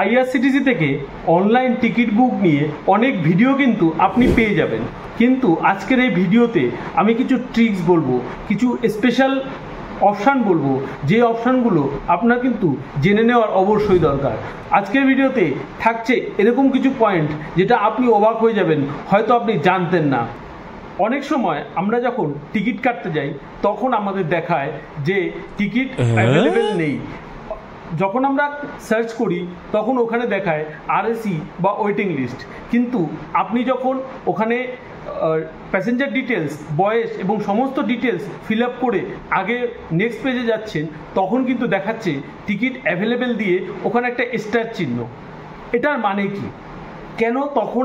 IRCTC থেকে online ticket book নিয়ে অনেক ভিডিও কিন্তু আপনি পেয়ে যাবেন, কিন্তু আজকের এই ভিডিওতে আমি কিছু ট্রিক্স বলবো, কিছু স্পেশাল অপশান বলবো, যে অপশানগুলো আপনার কিন্তু জেনে নেওয়ার অবশ্যই দরকার। আজকের ভিডিওতে থাকছে এরকম কিছু পয়েন্ট যেটা আপনি অবাক হয়ে যাবেন, হয়তো আপনি জানতেন না। অনেক সময় আমরা যখন টিকিট কাটতে যাই তখন আমাদের দেখায় যে টিকিট অ্যাভেলেবেল নেই। যখন আমরা সার্চ করি তখন ওখানে দেখায় আরএসি বা ওয়েটিং লিস্ট, কিন্তু আপনি যখন ওখানে প্যাসেঞ্জার ডিটেলস, বয়স এবং সমস্ত ডিটেলস ফিল আপ করে আগে নেক্সট পেজে যাচ্ছেন, তখন কিন্তু দেখাচ্ছে টিকিট অ্যাভেলেবেল দিয়ে ওখানে একটা স্টার চিহ্ন। এটার মানে কি? কেন তখন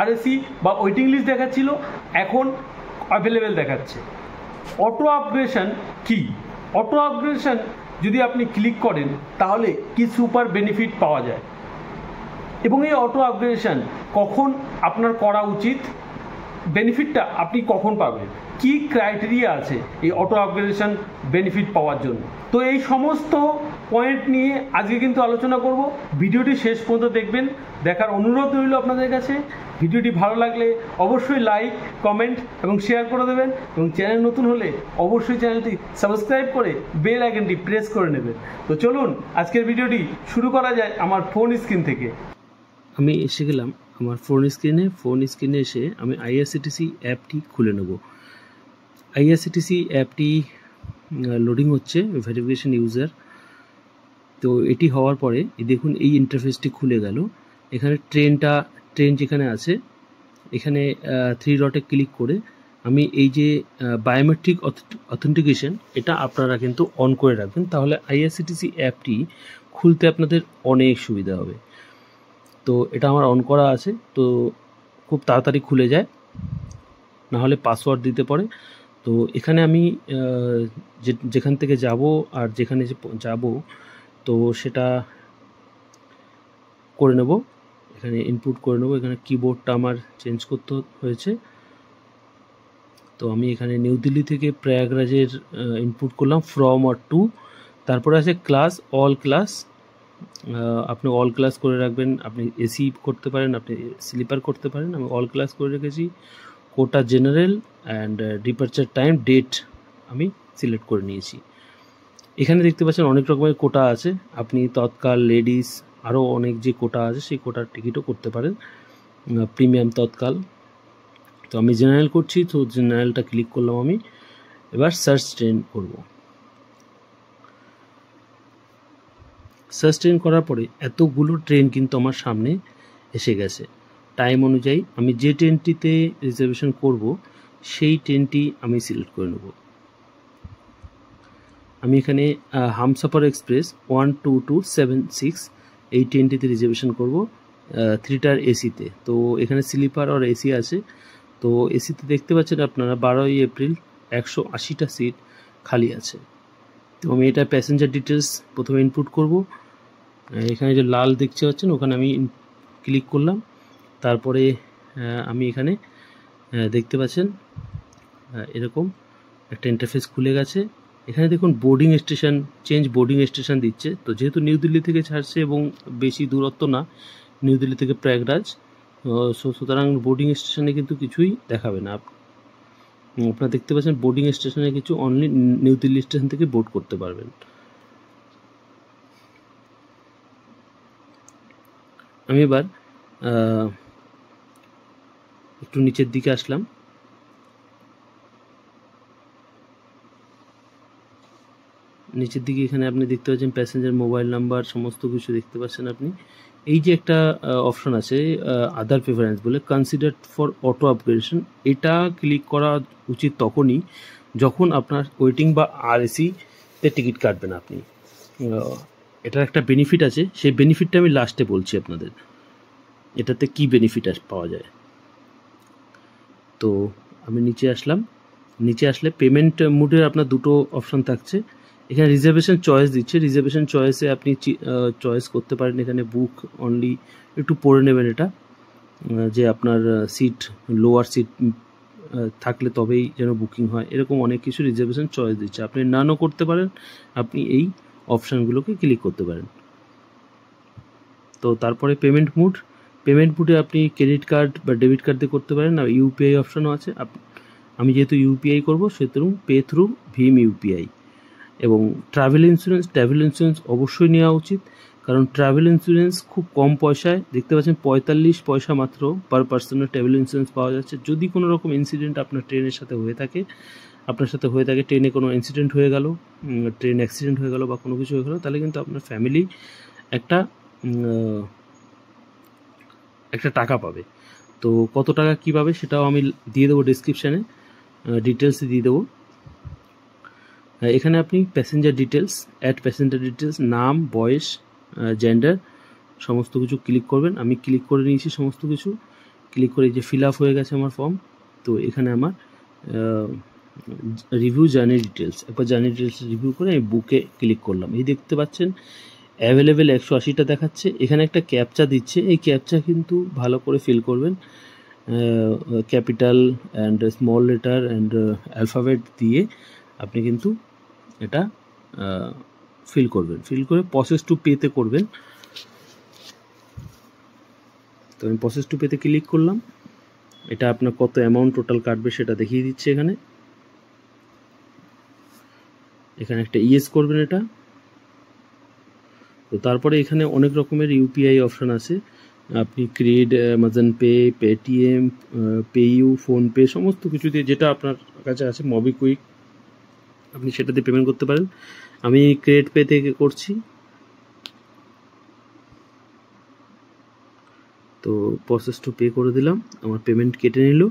আরএসি বা ওয়েটিং লিস্ট দেখাচ্ছিল, এখন অ্যাভেলেবেল দেখাচ্ছে? অটো আপগ্রেডেশন কি? অটো আপগ্রেডেশন যদি আপনি ক্লিক করেন তাহলে কি সুপার বেনিফিট পাওয়া যায়, এবং এই অটো আপগ্রেডেশন কখন আপনার করা উচিত, বেনিফিটটা আপনি কখন পাবেন, কি ক্রাইটেরিয়া আছে এই অটো আপগ্রেডেশন বেনিফিট পাওয়ার জন্য। তো এই সমস্ত পয়েন্ট নিয়ে আজকে কিন্তু আলোচনা করব। ভিডিওটি শেষ পর্যন্ত দেখবেন, দেখার অনুরোধ রইল আপনাদের কাছে। ভিডিওটি ভালো লাগলে অবশ্যই লাইক, কমেন্ট এবং শেয়ার করে দেবেন, এবং চ্যানেল নতুন হলে অবশ্যই চ্যানেলটি সাবস্ক্রাইব করে বেল আইকনটি প্রেস করে নেবেন। তো চলুন আজকের ভিডিওটি শুরু করা যায় আমার ফোন স্ক্রিন থেকে। আমি এসে গেলাম আমার ফোন স্ক্রিনে এসে আমি আইআরসিটিসি অ্যাপটি খুলে নেব। আইআরসিটিসি অ্যাপটি লোডিং হচ্ছে, ভেরিফিকেশন ইউজার। তো এটি হওয়ার পরে দেখুন এই ইন্টারফেসটি খুলে গেল। এখানে ট্রেন যেখানে আছে এখানে 3 ডটে ক্লিক করে আমি এই যে বায়োমেট্রিক অথেন্টিকেশন, এটা আপনারা কিন্তু অন করে রাখবেন, তাহলে আইআরসিটিসি অ্যাপটি খুলতে আপনাদের অনেক সুবিধা হবে। তো এটা আমার অন করা আছে, তো খুব তাড়াতাড়ি খুলে যায়, নাহলে পাসওয়ার্ড দিতে পারে। তো এখানে আমি যেখান থেকে যাব আর যেখানে যাব তো সেটা করে নেব, এখানে ইনপুট করে নেব। এখানে কিবোর্ডটা আমার চেঞ্জ করতে হয়েছে, তো আমি এখানে নিউ দিল্লি থেকে প্রয়াগরাজের ইনপুট করলাম, ফ্রম আর টু। তারপরে আছে ক্লাস, অল ক্লাস। আপনি অল ক্লাস করে রাখবেন, আপনি এসি করতে পারেন, আপনি স্লিপার করতে পারেন। আমি অল ক্লাস করে রেখেছি। Quota general and departure time, date আমি সিলেক্ট করে নিয়েছি। এখানে দেখতে পাচ্ছেন অনেক রকমের কোটা আছে, আপনি তৎকাল, লেডিস, আরও অনেক যে কোটা আছে সেই কোটার টিকিটও করতে পারেন, প্রিমিয়াম, তৎকাল। তো আমি জেনারেল করছি, তো জেনারেলটা ক্লিক করলাম আমি। এবার সার্চ ট্রেন করব। সার্চ ট্রেন করার পরে এতগুলো ট্রেন কিন্তু আমার সামনে এসে গেছে। টাইম অনুযায়ী আমি যে ট্রেনটিতে রিজার্ভেশন করব সেই ট্রেনটি আমি সিলেক্ট করে নেব। আমি এখানে হামসফর এক্সপ্রেস 12276 এই ট্রেনটিতে রিজার্ভেশন করব, 3টার এসিতে। তো এখানে স্লিপার আর এসি আছে। তো এসিতে দেখতে পাচ্ছেন আপনারা 12ই এপ্রিল 180টা সিট খালি আছে। তো আমি এটা প্যাসেঞ্জার ডিটেলস প্রথমে ইনপুট করব। এখানে যে লাল দেখতে পাচ্ছেন ওখানে আমি ক্লিক করলাম। তারপরে আমি এখানে দেখতে পাচ্ছেন এরকম একটা ইন্টারফেস খুলে গেছে। এখানে দেখুন boarding station, change boarding station দিচ্ছে। তো যেহেতু নিউ দিল্লি থেকে ছাড়ছে এবং বেশি দূরত্ব না নিউ দিল্লি থেকে প্রয়াগরাজ, সুতরাং বোর্ডিং স্টেশনে কিন্তু কিছুই দেখাবে না। আপনারা দেখতে পাচ্ছেন বোর্ডিং স্টেশনে কিছু অনলি নিউ দিল্লি স্টেশন থেকে বোর্ড করতে পারবেন। আমি এবার একটু নিচের দিকে আসলাম। নিচের দিকে এখানে আপনি দেখতে পাচ্ছেন প্যাসেঞ্জার মোবাইল নাম্বার, সমস্ত কিছু দেখতে পাচ্ছেন আপনি। এই যে একটা অপশন আছে আদার প্রেফারেন্স বলে, কনসিডার ফর অটো আপগ্রেডেশন, এটা ক্লিক করা উচিত তখনই যখন আপনার ওয়েটিং বা আরএসিতে টিকিট কাটবেন আপনি। এটার একটা বেনিফিট আছে, সেই বেনিফিটটা আমি লাস্টে বলছি আপনাদের, এটাতে কি বেনিফিট পাওয়া যায়। তো আমি নিচে আসলাম। নিচে আসলে পেমেন্ট মোডের আপনার দুটো অপশন থাকছে। এখানে রিজার্ভেশন চয়েস দিচ্ছে, রিজার্ভেশন চয়েসে আপনি চয়েস করতে পারেন এখানে বুক অনলি, একটু পড়ে নেবেন এটা, যে আপনার সিট, লোয়ার সিট থাকলে তবেই যেন বুকিং হয়, এরকম অনেক কিছু রিজার্ভেশন চয়েস দিচ্ছে। আপনি নানও করতে পারেন, আপনি এই অপশানগুলোকে ক্লিক করতে পারেন। তো তারপরে পেমেন্ট মুডে আপনি ক্রেডিট কার্ড বা ডেবিট কার্ড দিয়ে করতে পারেন, আর ইউপিআই অপশানও আছে। আমি যেহেতু ইউপিআই করবো সেহেতু পে থ্রু ভীম ইউপিআই। এবং ট্রাভেল ইন্স্যুরেন্স অবশ্যই নেওয়া উচিত, কারণ ট্রাভেল ইন্স্যুরেন্স খুব কম পয়সায়, দেখতে পাচ্ছেন 45 পয়সা মাত্র পার পার্সনের ট্রাভেল ইন্স্যুরেন্স পাওয়া যাচ্ছে। যদি কোনো রকম ইনসিডেন্ট আপনার ট্রেনের সাথে হয়ে থাকে, ট্রেনে কোনো ইনসিডেন্ট হয়ে গেল, ট্রেন অ্যাক্সিডেন্ট হয়ে গেল বা কোনো কিছু হয়ে গেলো, তাহলে কিন্তু আপনার ফ্যামিলি একটা টাকা পাবে। তো কত টাকা কী পাবে সেটাও আমি দিয়ে দেবো ডিসক্রিপশানে, ডিটেলসে দিয়ে দেবো। এখানে আপনি প্যাসেঞ্জার ডিটেলস, নাম, বয়স, জেন্ডার সমস্ত কিছু ক্লিক করবেন। আমি ক্লিক করে নিয়েছি সমস্ত কিছু, ক্লিক করে যে ফিল আপ হয়ে গেছে আমার ফর্ম। তো এখানে আমার রিভিউ জার্নি ডিটেলস, একবার জার্নি ডিটেলস রিভিউ করে আমি বুকে ক্লিক করলাম। এই দেখতে পাচ্ছেন অ্যাভেলেবেল 180টা দেখাচ্ছে। এখানে একটা ক্যাপচা দিচ্ছে, এই ক্যাপচা কিন্তু ভালো করে ফিল করবেন। Capital and small letter and alphabet দিয়ে আপনি কিন্তু এটা ফিল করে প্রসেস টু পেতে করবেন। তো আমি প্রসেস টু পেতে ক্লিক করলাম। এটা আপনার কত অ্যামাউন্ট টোটাল কাটবে সেটা দেখিয়ে দিচ্ছে এখানে একটা ইয়েস করবেন এটা। তো তারপরে এখানে অনেক রকমের ইউপিআই অপশান আছে, আপনি CRED, Amazon Pay, Paytm, PayU, PhonePe সমস্ত কিছু দিয়ে যেটা আপনার কাছে আছে, মোবিকুইক, আপনি সেটা দিয়ে পেমেন্ট করতে পারেন। আমি ক্রেড পে থেকে করছি। তো প্রসেস টু পে করে দিলাম, আমার পেমেন্ট কেটে নিল।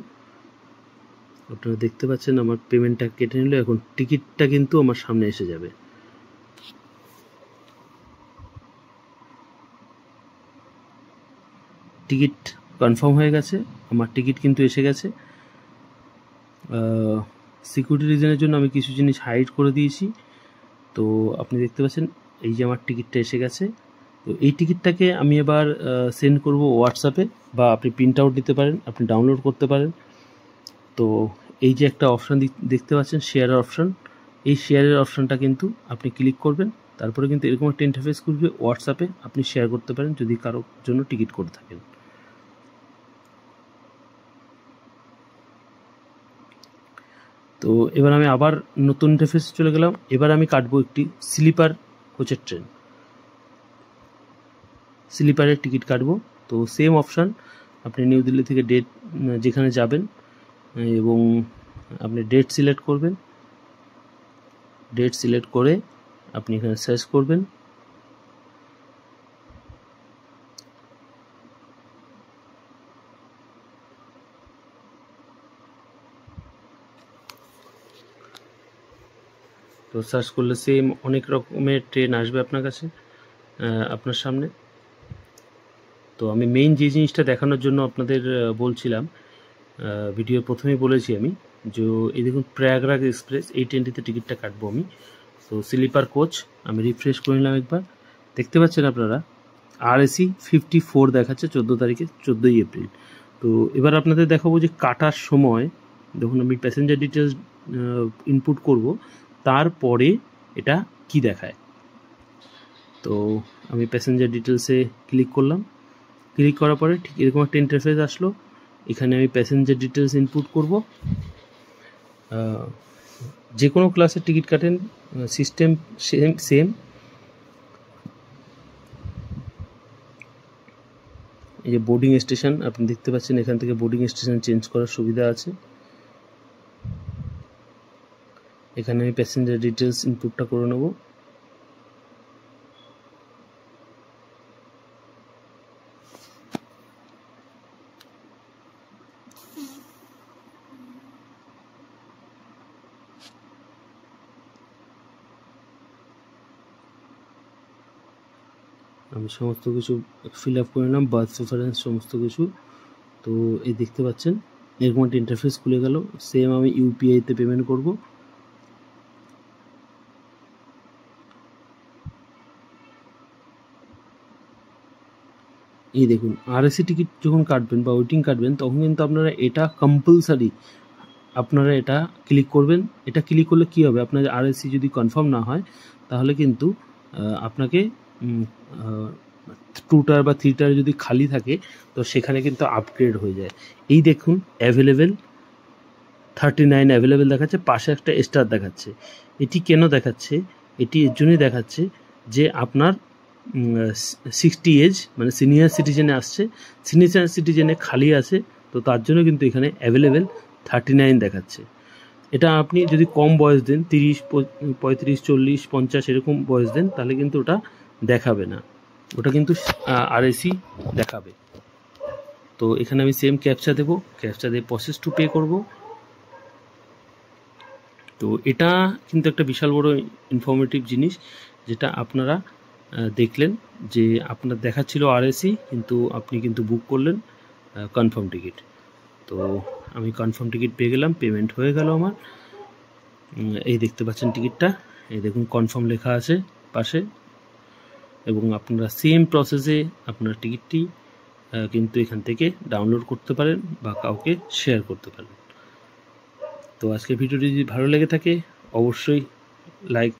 আপনারা দেখতে পাচ্ছেন আমার পেমেন্টটা কেটে নিল। এখন টিকিটটা কিন্তু আমার সামনে এসে যাবে। টিকিট কনফার্ম হয়ে গেছে, আমার টিকিট কিন্তু এসে গেছে। সিকিউরিটি রিজনের জন্য আমি কিছু জিনিস হাইড করে দিয়েছি। তো আপনি দেখতে পাচ্ছেন এই যে আমার টিকিটটা এসে গেছে। তো এই টিকিটটাকে আমি এবার সেন্ড করব হোয়াটসঅ্যাপে, বা আপনি প্রিন্ট আউট দিতে পারেন, আপনি ডাউনলোড করতে পারেন। তো এই যে একটা অপশান দেখতে পাচ্ছেন শেয়ারের অপশান, এই শেয়ারের অপশানটা কিন্তু আপনি ক্লিক করবেন। তারপরে কিন্তু এরকম একটা ইন্টারফেস করবে, হোয়াটসঅ্যাপে আপনি শেয়ার করতে পারেন যদি কারোর জন্য টিকিট করে থাকেন। তো এবার আমি আবার নতুন ইন্টারফেস চলে গেলাম। এবার আমি কাটবো একটি স্লিপার কোচের ট্রেন, স্লিপারের টিকিট কাটবো। তো সেম অপশান, আপনি নিউ দিল্লি থেকে ডেট যেখানে যাবেন এবং আপনি ডেট সিলেক্ট করবেন। ডেট সিলেক্ট করে আপনি এখানে সার্চ করবেন। তো সার্চ করলে সেম অনেক রকমের ট্রেন আসবে আপনার কাছে, আপনার সামনে। তো আমি মেইন যে জিনিসটা দেখানোর জন্য আপনাদের বলছিলাম, ভিডিওর প্রথমেই বলেছি আমি, যে এই দেখুন প্রয়াগরাজ এক্সপ্রেস, এই ট্রেনটিতে টিকিটটা কাটবো আমি। তো স্লিপার কোচ আমি রিফ্রেশ করে নিলাম একবার। দেখতে পাচ্ছেন আপনারা RAC 54 দেখাচ্ছে 14 তারিখে, 14ই এপ্রিল। তো এবার আপনাদের দেখাবো যে কাটার সময় দেখুন আমি প্যাসেঞ্জার ডিটেলস ইনপুট করব, তারপরে এটা কি দেখায়। তো আমি প্যাসেঞ্জার ডিটেলসে ক্লিক করলাম, ক্লিক করার পরে ঠিক এরকম একটা ইন্টারফেস আসলো। এখানে আমি প্যাসেঞ্জার ডিটেলস ইনপুট করব। যে কোনো ক্লাসের টিকিট কাটেন, সিস্টেম সেম। এই যে বোর্ডিং স্টেশন আপনি দেখতে পাচ্ছেন, এখান থেকে বোর্ডিং স্টেশন চেঞ্জ করার সুবিধা আছে। এখানে আমি প্যাসেঞ্জার ডিটেলস ইনপুটটা করে নেব। আমি সমস্ত কিছু ফিল আপ করে নিলাম, বার্থ রেফারেন্স সমস্ত কিছু। তো এই দেখতে পাচ্ছেন এরকম একটা ইন্টারফেস খুলে গেল। সেম আমি ইউপিআইতে পেমেন্ট করব। এই দেখুন RAC টিকিট যখন কাটবেন বা ওয়েটিং কাটবেন, তখন কিন্তু আপনারা এটা কম্পালসারি আপনারা এটা ক্লিক করবেন। এটা ক্লিক করলে কি হবে, আপনার RAC যদি কনফার্ম না হয় তাহলে কিন্তু আপনাকে 2টার বা 3টার যদি খালি থাকে তো সেখানে কিন্তু আপগ্রেড হয়ে যায়। এই দেখুন অ্যাভেলেবেল 39 অ্যাভেলেবেল দেখাচ্ছে, পাশে একটা স্টার দেখাচ্ছে। এটি কেন দেখাচ্ছে? এটি এর জন্যই দেখাচ্ছে যে আপনার 60 এজ মানে সিনিয়র সিটিজেনে আসছে, সিনিয়র সিটিজেনে খালি আছে, তো তার জন্য কিন্তু এখানে অ্যাভেলেবেল 39 দেখাচ্ছে। এটা আপনি যদি কম বয়স দেন, 30, 35, 40, 50 এরকম বয়স দেন, তাহলে কিন্তু ওটা দেখাবে না, ওটা কিন্তু আরএসি দেখাবে। তো এখানে আমি সেম ক্যাপচা দেবো, ক্যাপচা দিয়ে প্রসেস টু পে করব। তো এটা কিন্তু একটা বিশাল বড় ইনফরমেটিভ জিনিস, যেটা আপনারা দেখলেন যে আপনার দেখাচ্ছিল আরএসি, কিন্তু আপনি কিন্তু বুক করলেন কনফার্ম টিকিট। তো আমি কনফার্ম টিকিট পেয়ে গেলাম, পেমেন্ট হয়ে গেল আমার। এই দেখতে পাচ্ছেন টিকিটটা, এই দেখুন কনফার্ম লেখা আছে পাশে, এবং আপনারা সেম প্রসেসে আপনার টিকিটটি কিন্তু এখান থেকে ডাউনলোড করতে পারেন বা কাউকে শেয়ার করতে পারেন। তো আজকের ভিডিওটি যদি ভালো লেগে থাকে অবশ্যই লাইক